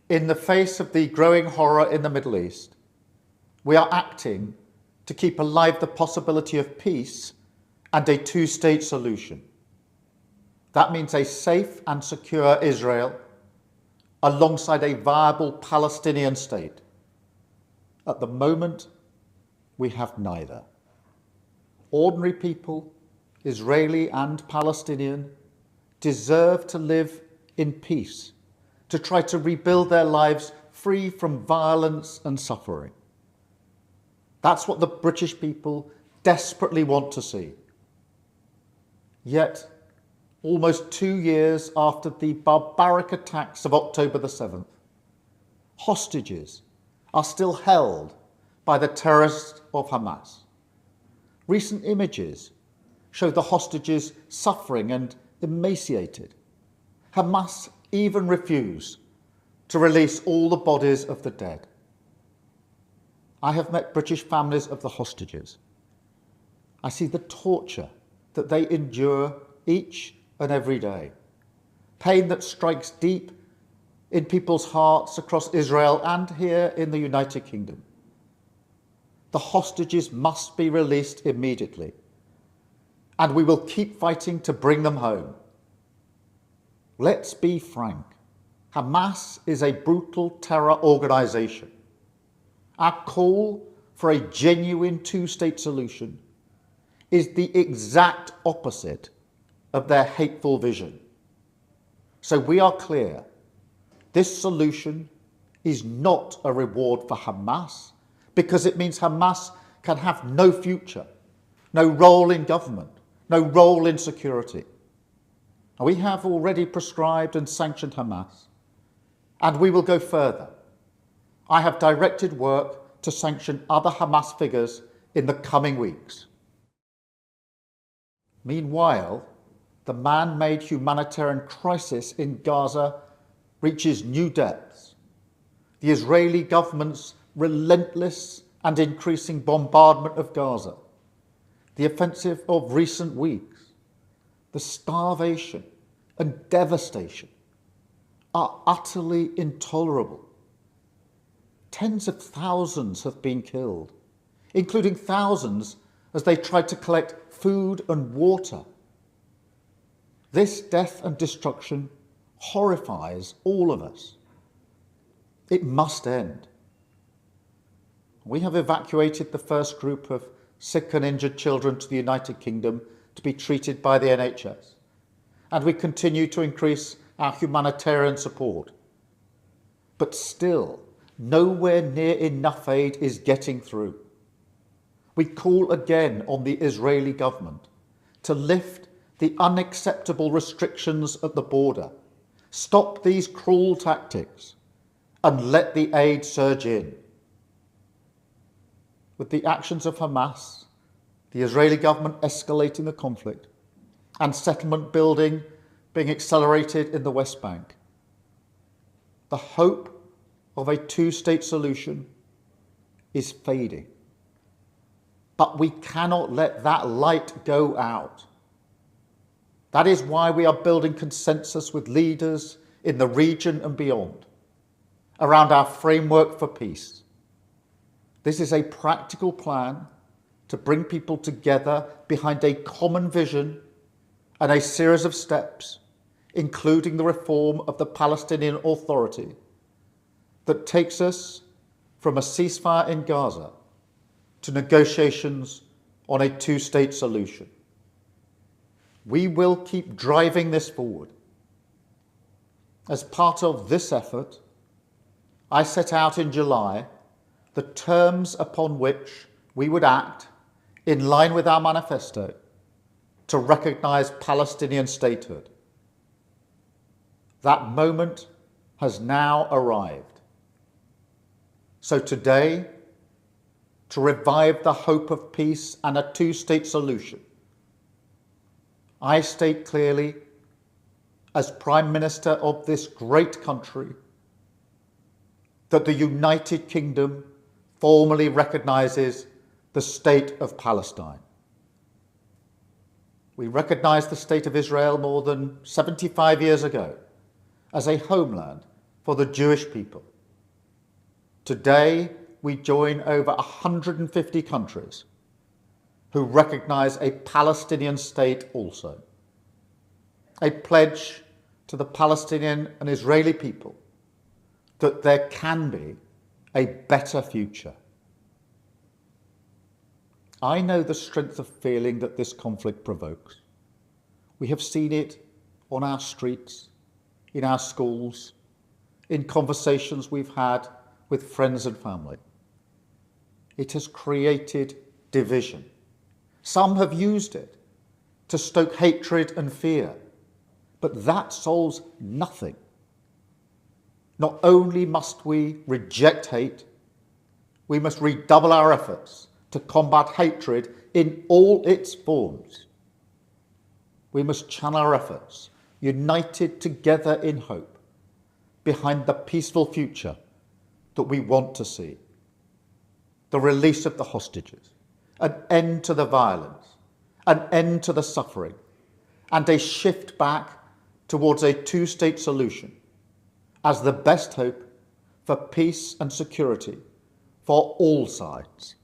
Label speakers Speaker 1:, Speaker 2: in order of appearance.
Speaker 1: In the face of the growing horror in the Middle East, we are acting to keep alive the possibility of peace and a two-state solution. That means a safe and secure Israel alongside a viable Palestinian state. At the moment, we have neither. Ordinary people, Israeli and Palestinian, deserve to live in peace, to try to rebuild their lives free from violence and suffering. That's what the British people desperately want to see. Yet, almost 2 years after the barbaric attacks of October the 7th, hostages are still held by the terrorists of Hamas. Recent images show the hostages suffering and emaciated. Hamas even refuse to release all the bodies of the dead. I have met British families of the hostages. I see the torture that they endure each and every day, pain that strikes deep in people's hearts across Israel and here in the United Kingdom. The hostages must be released immediately, and we will keep fighting to bring them home. Let's be frank. Hamas is a brutal terror organization. Our call for a genuine two-state solution is the exact opposite of their hateful vision. So we are clear. This solution is not a reward for Hamas because it means Hamas can have no future, no role in government, no role in security. We have already prescribed and sanctioned Hamas, and we will go further. I have directed work to sanction other Hamas figures in the coming weeks. Meanwhile, the man-made humanitarian crisis in Gaza reaches new depths. The Israeli government's relentless and increasing bombardment of Gaza, the offensive of recent weeks, the starvation and devastation are utterly intolerable. Tens of thousands have been killed, including thousands as they tried to collect food and water. This death and destruction horrifies all of us. It must end. We have evacuated the first group of sick and injured children to the United Kingdom to be treated by the NHS, and we continue to increase our humanitarian support. But still, nowhere near enough aid is getting through. We call again on the Israeli government to lift the unacceptable restrictions at the border, stop these cruel tactics, and let the aid surge in. With the actions of Hamas, the Israeli government escalating the conflict, and settlement building being accelerated in the West Bank, the hope of a two-state solution is fading. But we cannot let that light go out. That is why we are building consensus with leaders in the region and beyond around our framework for peace. This is a practical plan to bring people together behind a common vision and a series of steps, including the reform of the Palestinian Authority, that takes us from a ceasefire in Gaza to negotiations on a two-state solution. We will keep driving this forward. As part of this effort, I set out in July the terms upon which we would act in line with our manifesto to recognise Palestinian statehood. That moment has now arrived. So today, to revive the hope of peace and a two-state solution, I state clearly, as Prime Minister of this great country, that the United Kingdom formally recognises the State of Palestine. We recognised the State of Israel more than 75 years ago as a homeland for the Jewish people. Today, we join over 150 countries who recognise a Palestinian state also. A pledge to the Palestinian and Israeli people that there can be a better future. I know the strength of feeling that this conflict provokes. We have seen it on our streets, in our schools, in conversations we've had with friends and family. It has created division. Some have used it to stoke hatred and fear, but that solves nothing. Not only must we reject hate, we must redouble our efforts to combat hatred in all its forms. We must channel our efforts, united together in hope, behind the peaceful future that we want to see. The release of the hostages, an end to the violence, an end to the suffering, and a shift back towards a two-state solution as the best hope for peace and security for all sides.